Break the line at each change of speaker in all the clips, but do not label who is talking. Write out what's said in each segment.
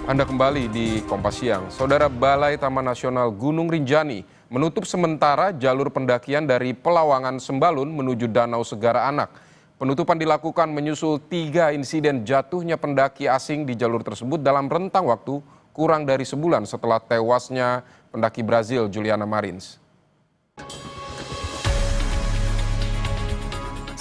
Anda kembali di Kompas Siang. Saudara, Balai Taman Nasional Gunung Rinjani menutup sementara jalur pendakian dari Pelawangan Sembalun menuju Danau Segara Anak. Penutupan dilakukan menyusul 3 insiden jatuhnya pendaki asing di jalur tersebut dalam rentang waktu kurang dari sebulan setelah tewasnya pendaki Brazil Juliana Marins.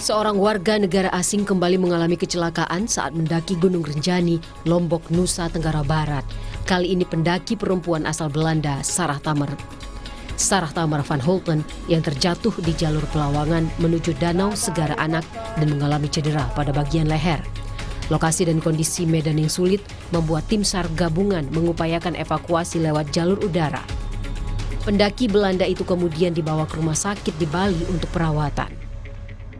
Seorang warga negara asing kembali mengalami kecelakaan saat mendaki Gunung Rinjani, Lombok, Nusa Tenggara Barat. Kali ini pendaki perempuan asal Belanda, Sarah Tamer van Holten, yang terjatuh di jalur Pelawangan menuju Danau Segara Anak dan mengalami cedera pada bagian leher. Lokasi dan kondisi medan yang sulit membuat tim SAR gabungan mengupayakan evakuasi lewat jalur udara. Pendaki Belanda itu kemudian dibawa ke rumah sakit di Bali untuk perawatan.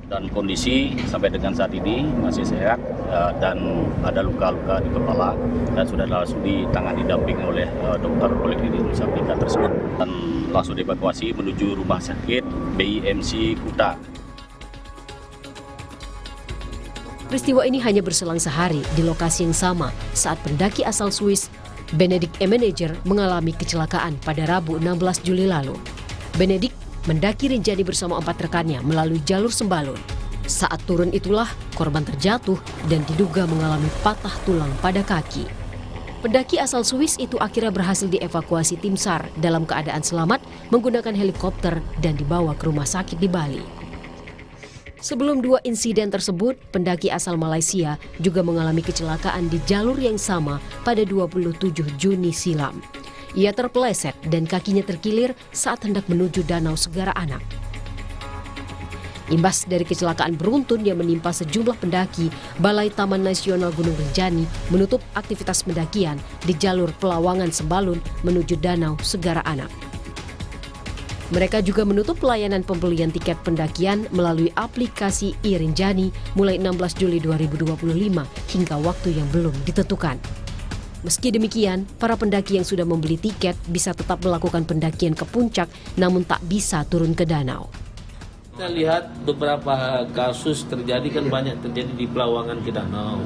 Dan kondisi sampai dengan saat ini masih sehat dan ada luka-luka di kepala dan sudah langsung ditangani damping oleh dokter Poliklinik Nusa Penida tersebut dan langsung dievakuasi menuju rumah sakit BIMC Kuta.
Peristiwa ini hanya berselang sehari di lokasi yang sama saat pendaki asal Swiss Benedict Emeneger mengalami kecelakaan pada Rabu 16 Juli lalu. Benedict mendaki Rinjani bersama 4 rekannya melalui jalur Sembalun. Saat turun itulah korban terjatuh dan diduga mengalami patah tulang pada kaki. Pendaki asal Swiss itu akhirnya berhasil dievakuasi tim SAR dalam keadaan selamat menggunakan helikopter dan dibawa ke rumah sakit di Bali. Sebelum 2 insiden tersebut, pendaki asal Malaysia juga mengalami kecelakaan di jalur yang sama pada 27 Juni silam. Ia terpeleset dan kakinya terkilir saat hendak menuju Danau Segara Anak. Imbas dari kecelakaan beruntun yang menimpa sejumlah pendaki, Balai Taman Nasional Gunung Rinjani menutup aktivitas pendakian di jalur Pelawangan Sembalun menuju Danau Segara Anak. Mereka juga menutup pelayanan pembelian tiket pendakian melalui aplikasi iRinjani mulai 16 Juli 2025 hingga waktu yang belum ditentukan. Meski demikian, para pendaki yang sudah membeli tiket bisa tetap melakukan pendakian ke puncak namun tak bisa turun ke danau.
Kita lihat beberapa kasus terjadi kan banyak terjadi di Pelawangan ke danau.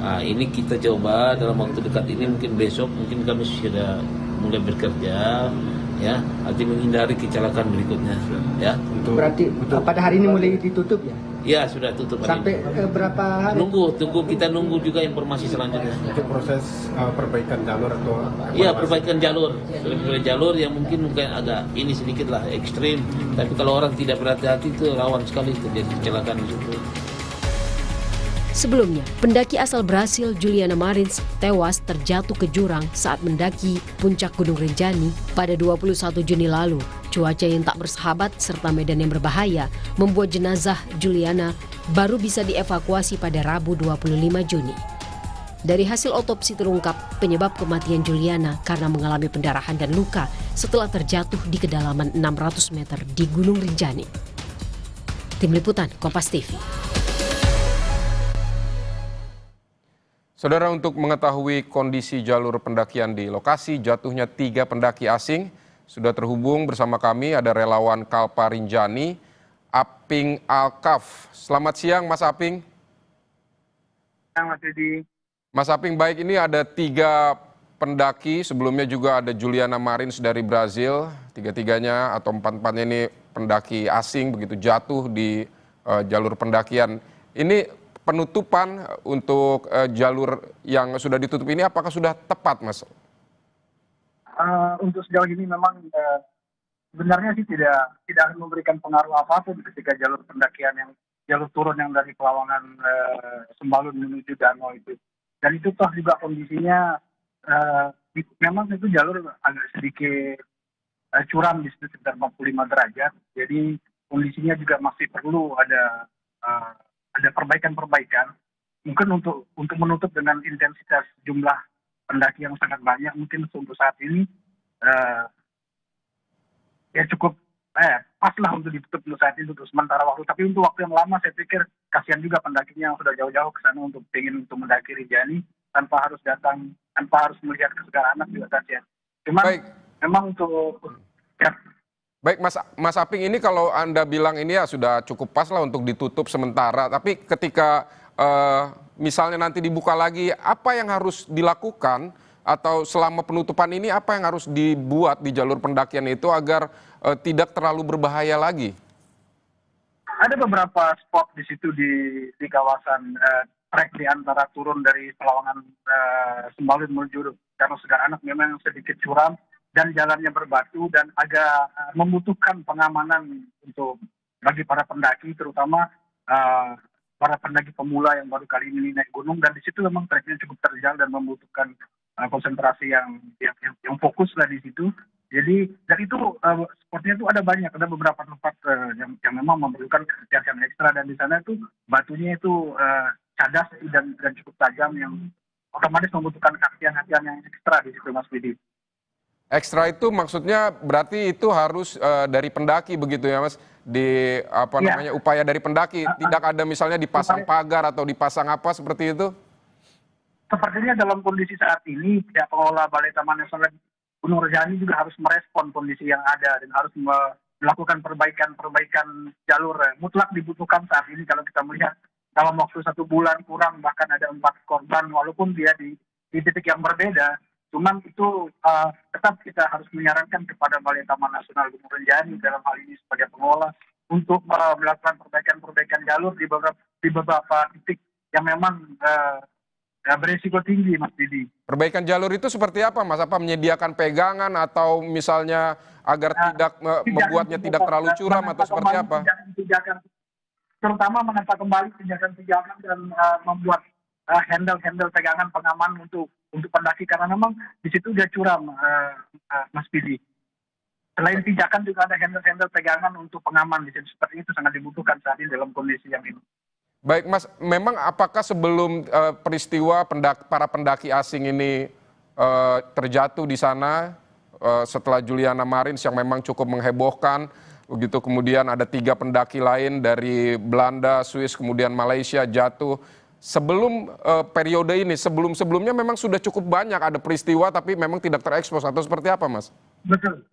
Nah, ini kita coba dalam waktu dekat ini mungkin besok mungkin kami sudah mulai bekerja ya, arti menghindari kecelakaan berikutnya ya.
Berarti pada hari ini mulai ditutup ya?
Ya, sudah tutup.
Sampai berapa hari?
Kita nunggu juga informasi selanjutnya.
Itu proses perbaikan jalur atau?
Iya, perbaikan jalur. Jalur yang mungkin agak ini sedikit lah ekstrim. Tapi kalau orang tidak berhati-hati itu rawan sekali terjadi kecelakaan di situ.
Sebelumnya, pendaki asal Brasil Juliana Marins tewas terjatuh ke jurang saat mendaki puncak Gunung Rinjani pada 21 Juni lalu. Cuaca yang tak bersahabat serta medan yang berbahaya membuat jenazah Juliana baru bisa dievakuasi pada Rabu 25 Juni. Dari hasil otopsi terungkap penyebab kematian Juliana karena mengalami pendarahan dan luka setelah terjatuh di kedalaman 600 meter di Gunung Rinjani. Tim Liputan Kompas TV.
Saudara, untuk mengetahui kondisi jalur pendakian di lokasi jatuhnya 3 pendaki asing, sudah terhubung bersama kami ada relawan Kalpa Rinjani, Aping Alkaf. Selamat siang Mas Aping.
Mas Didi.
Mas Aping, baik, ini ada 3 pendaki, sebelumnya juga ada Juliana Marins dari Brazil, 3-3-nya atau 4-4-nya ini pendaki asing begitu jatuh di jalur pendakian. Ini penutupan untuk jalur yang sudah ditutup ini apakah sudah tepat, Mas?
Untuk sejauh ini memang sebenarnya sih tidak akan memberikan pengaruh apapun ketika jalur pendakian yang jalur turun yang dari Pelawangan Sembalun menuju danau itu. Dan itu toh juga kondisinya memang itu jalur agak sedikit curam di situ sekitar 45 derajat. Jadi kondisinya juga masih perlu ada perbaikan-perbaikan. Mungkin untuk menutup dengan intensitas jumlah pendaki yang sangat banyak, mungkin untuk saat ini ya cukup pas lah untuk ditutup untuk saat ini untuk sementara waktu. Tapi untuk waktu yang lama saya pikir kasihan juga pendakinya yang sudah jauh-jauh ke sana untuk mendaki Rinjani tanpa harus melihat ke Segara Anak juga kasihan. Cuman memang untuk
Baik, Mas Aping, ini kalau Anda bilang ini ya sudah cukup pas lah untuk ditutup sementara. Tapi ketika misalnya nanti dibuka lagi, apa yang harus dilakukan atau selama penutupan ini apa yang harus dibuat di jalur pendakian itu agar tidak terlalu berbahaya lagi?
Ada beberapa spot di situ di kawasan trek di antara turun dari Pelawangan Sembalun menuju Danau Segar Anak memang sedikit curam dan jalannya berbatu dan agak membutuhkan pengamanan untuk bagi para pendaki, terutama para pendaki pemula yang baru kali ini naik gunung, dan di situ memang treknya cukup terjal dan membutuhkan konsentrasi yang fokus lah di situ. Jadi dan itu spotnya itu ada beberapa tempat yang memang memerlukan kehati-hatian ekstra, dan di sana itu batunya itu cadas dan cukup tajam yang otomatis membutuhkan kehati-hatian yang ekstra di situ, Mas Bidi.
Ekstra itu maksudnya berarti itu harus dari pendaki begitu ya Mas? Di apa
Ya.
namanya upaya dari pendaki, tidak ada misalnya dipasang pagar atau dipasang apa seperti itu?
Sepertinya dalam kondisi saat ini pihak pengelola Balai Taman Nasional Gunung Rinjani juga harus merespon kondisi yang ada dan harus melakukan perbaikan jalur. Mutlak dibutuhkan saat ini kalau kita melihat dalam waktu 1 bulan kurang, bahkan ada 4 korban walaupun dia di titik yang berbeda. Cuman itu tetap kita harus menyarankan kepada Balai Taman Nasional Gunung Rinjani dalam hal ini sebagai pengelola untuk melakukan perbaikan jalur di beberapa titik yang memang berisiko tinggi, Mas Didi.
Perbaikan jalur itu seperti apa Mas? Apa menyediakan pegangan atau misalnya agar tidak membuatnya tidak terlalu curam atau seperti apa?
Pijakan, terutama menata kembali pijakan dan membuat handle pegangan pengaman untuk pendaki, karena memang di situ dia curam, Mas Pidi. Selain pijakan juga ada handle pegangan untuk pengaman di situ. Seperti itu sangat dibutuhkan saat ini dalam kondisi yang ini.
Baik Mas, memang apakah sebelum peristiwa para pendaki asing ini terjatuh di sana setelah Juliana Marins yang memang cukup menghebohkan, begitu kemudian ada 3 pendaki lain dari Belanda, Swiss, kemudian Malaysia jatuh. Sebelum periode ini, sebelumnya memang sudah cukup banyak ada peristiwa tapi memang tidak terekspos atau seperti apa Mas?
Betul,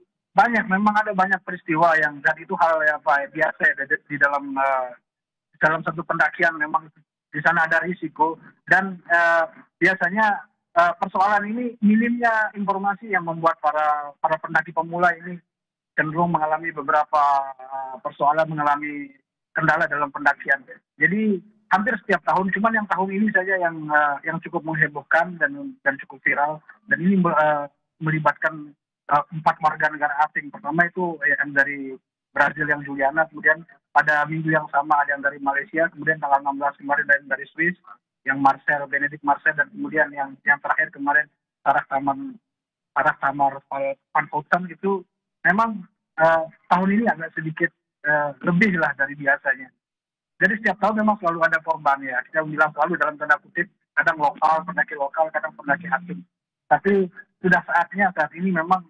memang ada banyak peristiwa yang, dan itu hal yang biasa ya, di dalam satu pendakian. Memang di sana ada risiko dan biasanya persoalan ini minimnya informasi yang membuat para pendaki pemula ini cenderung mengalami beberapa persoalan, mengalami kendala dalam pendakian. Jadi hampir setiap tahun, cuman yang tahun ini saja yang cukup menghebohkan dan cukup viral, dan ini melibatkan 4 warga negara asing. Pertama itu yang dari Brazil yang Juliana, kemudian pada minggu yang sama ada yang dari Malaysia, kemudian tanggal 16 kemarin dari Swiss yang Benedict Marcel, dan kemudian yang terakhir kemarin Sarah Tamar Van Houten. Itu memang tahun ini agak sedikit lebih lah dari biasanya. Jadi setiap tahun memang selalu ada korban ya. Kita bilang selalu dalam tanda kutip, kadang pendaki lokal, kadang pendaki asing. Tapi sudah saatnya saat ini memang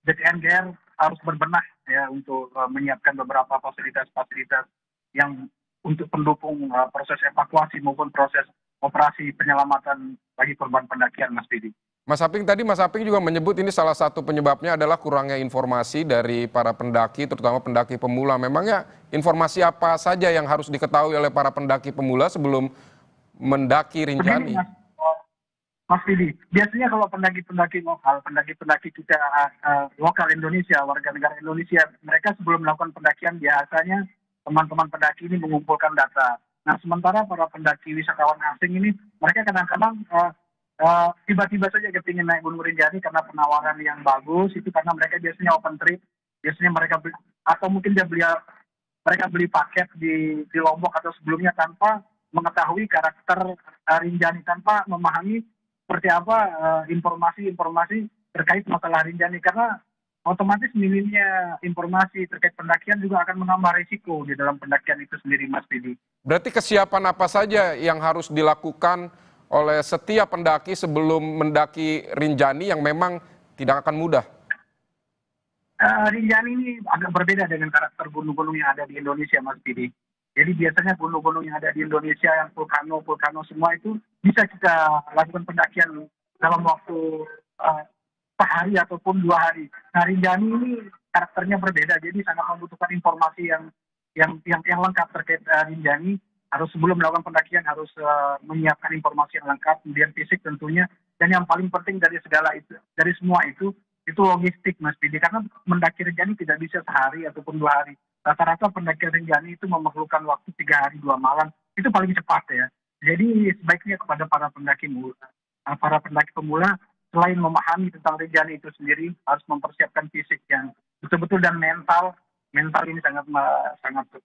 BTNGR harus berbenah ya untuk menyiapkan beberapa fasilitas-fasilitas yang untuk pendukung proses evakuasi maupun proses operasi penyelamatan bagi korban pendakian, Mas Didi.
Mas Aping juga menyebut ini salah satu penyebabnya adalah kurangnya informasi dari para pendaki, terutama pendaki pemula. Memangnya informasi apa saja yang harus diketahui oleh para pendaki pemula sebelum mendaki Rinjani?
Mas Didi, biasanya kalau pendaki-pendaki lokal, pendaki-pendaki kita lokal Indonesia, warga negara Indonesia, mereka sebelum melakukan pendakian biasanya teman-teman pendaki ini mengumpulkan data. Nah, sementara para pendaki wisatawan asing ini, mereka kadang-kadang tiba-tiba saja kepingin naik Gunung Rinjani karena penawaran yang bagus, itu karena mereka biasanya open trip, biasanya mereka atau mungkin mereka beli paket di Lombok atau sebelumnya tanpa mengetahui karakter Rinjani, tanpa memahami seperti apa informasi terkait masalah Rinjani, karena otomatis minimnya informasi terkait pendakian juga akan menambah risiko di dalam pendakian itu sendiri, Mas Didi.
Berarti kesiapan apa saja yang harus dilakukan oleh setiap pendaki sebelum mendaki Rinjani yang memang tidak akan mudah?
Rinjani ini agak berbeda dengan karakter gunung-gunung yang ada di Indonesia, Mas Didi. Jadi biasanya gunung-gunung yang ada di Indonesia yang vulkano semua itu bisa kita lakukan pendakian dalam waktu sehari ataupun 2 hari. Nah, Rinjani ini karakternya berbeda, jadi sangat membutuhkan informasi yang lengkap terkait Rinjani. Harus sebelum melakukan pendakian harus menyiapkan informasi yang lengkap, kemudian fisik tentunya, Dan yang paling penting dari segala itu, dari semua itu logistik Mas Bidi. Karena mendaki Rinjani tidak bisa sehari ataupun 2 hari. Rata-rata pendakian Rinjani itu memerlukan waktu 3 hari 2 malam. Itu paling cepat ya. Jadi sebaiknya kepada para pendaki pemula, selain memahami tentang Rinjani itu sendiri, harus mempersiapkan fisik yang betul-betul dan mental. Mental ini sangat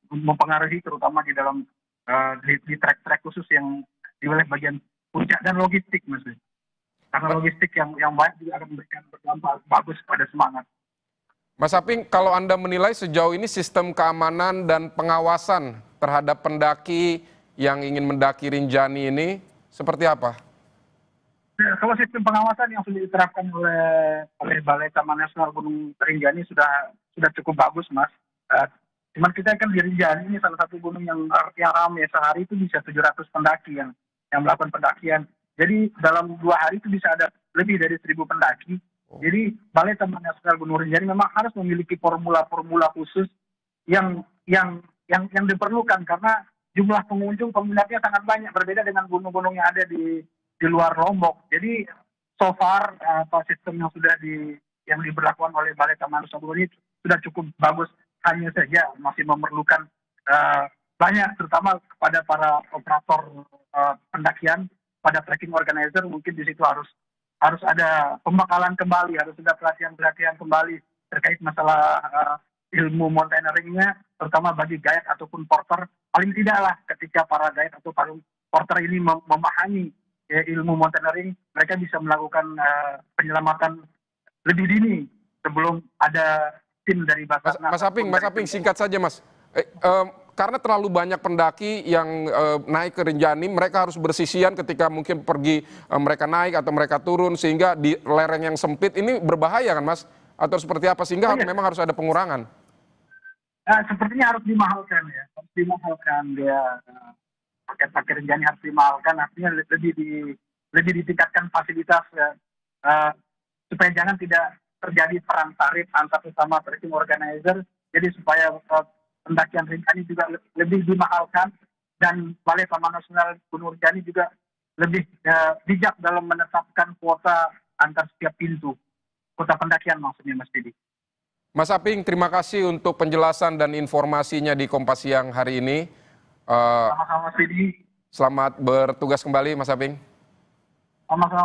mempengaruhi, terutama di dalam di trek-trek khusus yang di wilayah bagian puncak, dan logistik Mas. Karena logistik yang baik juga akan memberikan berdampak bagus pada semangat.
Mas Aping, kalau Anda menilai sejauh ini sistem keamanan dan pengawasan terhadap pendaki yang ingin mendaki Rinjani ini seperti apa?
Kalau sistem pengawasan yang sudah diterapkan oleh Balai Taman Nasional Gunung Rinjani sudah cukup bagus, Mas. Cuman kita kan di Rinjani ini salah satu gunung yang ramai, sehari itu bisa 700 pendaki yang melakukan pendakian. Jadi dalam 2 hari itu bisa ada lebih dari 1.000 pendaki. Jadi Balai Taman Nasional Gunung Rinjani memang harus memiliki formula-formula khusus yang diperlukan, karena jumlah pengunjung peminatnya sangat banyak, berbeda dengan gunung-gunung yang ada di luar Lombok. Jadi so far sistem yang diberlakukan oleh Balai Taman Nasional ini sudah cukup bagus. Hanya saja masih memerlukan banyak, terutama kepada para operator pendakian, pada trekking organizer, mungkin di situ harus ada pembekalan kembali, harus ada pelatihan kembali terkait masalah ilmu mountaineering-nya, terutama bagi guide ataupun porter. Paling tidaklah ketika para guide atau porter ini memahami ilmu mountaineering, mereka bisa melakukan penyelamatan lebih dini sebelum ada tim dari Basarnas.
Mas Aping, singkat saja Mas. Karena terlalu banyak pendaki yang naik ke Rinjani, mereka harus bersisian ketika mungkin pergi mereka naik atau mereka turun, sehingga di lereng yang sempit ini berbahaya kan Mas? Atau seperti apa, sehingga memang harus ada pengurangan?
Sepertinya harus dimahalkan ya, harus dimahalkan dia. Paket Rinjani harus dimahalkan, artinya lebih ditingkatkan fasilitas supaya jangan tidak terjadi perang tarif antar sesama trekking organizer. Jadi supaya pendakian Rinjani juga lebih dimahalkan, dan Balai Taman Nasional Gunung Rinjani juga lebih bijak dalam menetapkan kuota antar setiap pintu, kuota pendakian maksudnya Mas Didi.
Mas Aping, terima kasih untuk penjelasan dan informasinya di Kompas Siang hari ini.
Sama-sama Mas Didi.
Selamat bertugas kembali Mas Aping.
Sama-sama.